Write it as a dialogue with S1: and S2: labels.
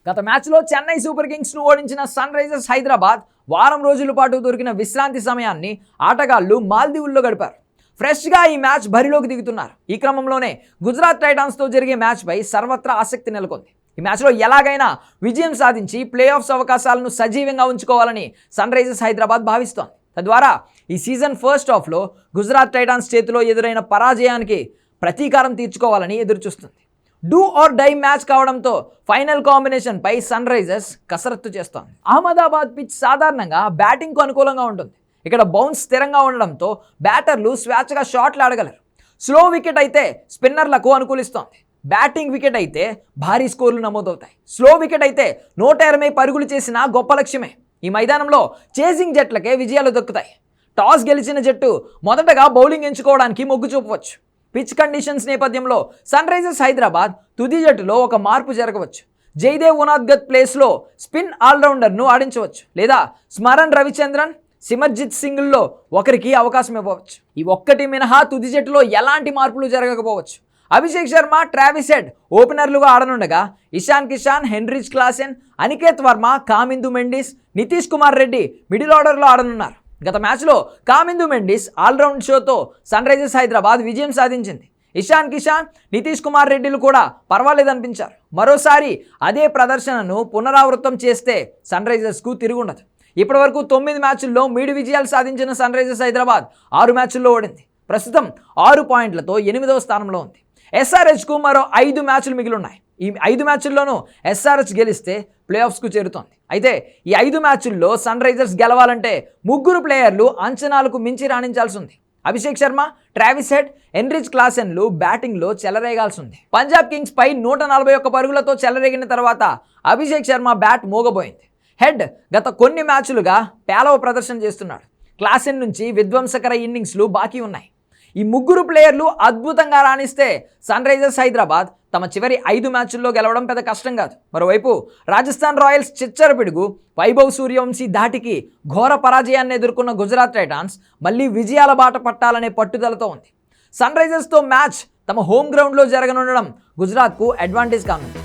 S1: గత మ్యాచ్లో చెన్నై సూపర్ కింగ్స్ను ఓడించిన సన్ రైజర్స్ హైదరాబాద్ వారం రోజుల పాటు దొరికిన విశ్రాంతి సమయాన్ని ఆటగాళ్లు మాల్దీవుల్లో గడిపారు. ఫ్రెష్గా ఈ మ్యాచ్ బరిలోకి దిగుతున్నారు. ఈ క్రమంలోనే గుజరాత్ టైటాన్స్తో జరిగే మ్యాచ్పై సర్వత్రా ఆసక్తి నెలకొంది. ఈ మ్యాచ్లో ఎలాగైనా విజయం సాధించి ప్లే ఆఫ్స్ అవకాశాలను సజీవంగా ఉంచుకోవాలని సన్ రైజర్స్ హైదరాబాద్ భావిస్తోంది. తద్వారా ఈ సీజన్ ఫస్ట్ హాఫ్లో గుజరాత్ టైటాన్స్ చేతిలో ఎదురైన పరాజయానికి ప్రతీకారం తీర్చుకోవాలని ఎదురుచూస్తుంది. డూ ఆర్ డై మ్యాచ్ కావడంతో ఫైనల్ కాంబినేషన్పై సన్ రైజర్స్ కసరత్తు చేస్తోంది. అహ్మదాబాద్ పిచ్ సాధారణంగా బ్యాటింగ్కు అనుకూలంగా ఉంటుంది. ఇక్కడ బౌన్స్ స్థిరంగా ఉండడంతో బ్యాటర్లు స్వేచ్ఛగా షాట్లు ఆడగలరు. స్లో వికెట్ అయితే స్పిన్నర్లకు అనుకూలిస్తోంది. బ్యాటింగ్ వికెట్ అయితే భారీ స్కోర్లు నమోదవుతాయి. స్లో వికెట్ అయితే 120 పరుగులు చేసిన గొప్ప లక్ష్యమే. ఈ మైదానంలో చేసింగ్ జట్లకే విజయాలు దక్కుతాయి. టాస్ గెలిచిన జట్టు మొదటగా బౌలింగ్ ఎంచుకోవడానికి మొగ్గు చూపవచ్చు. పిచ్ కండిషన్స్ నేపథ్యంలో సన్ రైజర్స్ హైదరాబాద్ తుది జట్టులో ఒక మార్పు జరగవచ్చు. జైదేవ్ ఉనాద్గత్ ప్లేస్లో స్పిన్ ఆల్రౌండర్ను ఆడించవచ్చు, లేదా స్మరణ్ రవిచంద్రన్, సిమర్జిత్ సింగ్ల్లో ఒకరికి అవకాశం ఇవ్వవచ్చు. ఈ ఒక్కటి మినహా తుది జట్టులో ఎలాంటి మార్పులు జరగకపోవచ్చు. అభిషేక్ శర్మ, ట్రావిస్ హెడ్ ఓపెనర్లుగా ఆడనుండగా Ishan Kishan, Heinrich Klaasen, Aniket Varma, Kamindu Mendis, Nitish Kumar Reddy middle ఆర్డర్లో ఆడనున్నారు. గత మ్యాచ్లో కామిందు మెండిస్ ఆల్రౌండ్ షోతో సన్ రైజర్స్ హైదరాబాద్ విజయం సాధించింది. ఇషాన్ కిషాన్, నితీష్ కుమార్ రెడ్డిలు కూడా పర్వాలేదనిపించారు. మరోసారి అదే ప్రదర్శనను పునరావృతం చేస్తే సన్ రైజర్స్కు తిరుగుండదు. ఇప్పటివరకు 9 మ్యాచ్ల్లో 3 విజయాలు సాధించిన సన్ రైజర్స్ హైదరాబాద్ 6 మ్యాచ్ల్లో ఓడింది. ప్రస్తుతం 6 పాయింట్లతో 8వ స్థానంలో ఉంది. ఎస్ఆర్హెచ్కు మరో 5 మ్యాచ్లు మిగిలిన్నాయి. ఈ 5 మ్యాచ్ల్లోనూ ఎస్ఆర్హెచ్ గెలిస్తే ప్లే ఆఫ్స్కు చేరుతోంది. అయితే ఈ 5 మ్యాచ్ల్లో సన్ రైజర్స్ గెలవాలంటే 3 ప్లేయర్లు అంచనాలకు మించి రాణించాల్సి ఉంది. Abhishek Sharma, Travis Head, Heinrich క్లాసెన్లు బ్యాటింగ్లో చెలరేగాల్సి ఉంది. పంజాబ్ కింగ్స్ పై 141 పరుగులతో చెలరేగిన తర్వాత అభిషేక్ శర్మ బ్యాట్ మోగబోయింది. హెడ్ గత కొన్ని మ్యాచ్లుగా పేలవ ప్రదర్శన చేస్తున్నాడు. క్లాసెన్ నుంచి విధ్వంసకర ఇన్నింగ్స్లు బాకీ ఉన్నాయి. ఈ 3 ప్లేయర్లు అద్భుతంగా రాణిస్తే సన్ రైజర్స్ హైదరాబాద్ తమ చివరి 5 మ్యాచ్ల్లో గెలవడం పెద్ద కష్టం కాదు. మరోవైపు రాజస్థాన్ రాయల్స్ చిచ్చర పిడుగు, వైభవ్ సూర్యవంశీ ధాటికి ఘోర పరాజయాన్ని ఎదుర్కొన్న గుజరాత్ టైటాన్స్ మళ్లీ విజయాల బాట పట్టాలనే పట్టుదలతో ఉంది. సన్ రైజర్స్తో మ్యాచ్ తమ హోమ్ గ్రౌండ్లో జరగనుండడం గుజరాత్కు అడ్వాంటేజ్ కానుంది.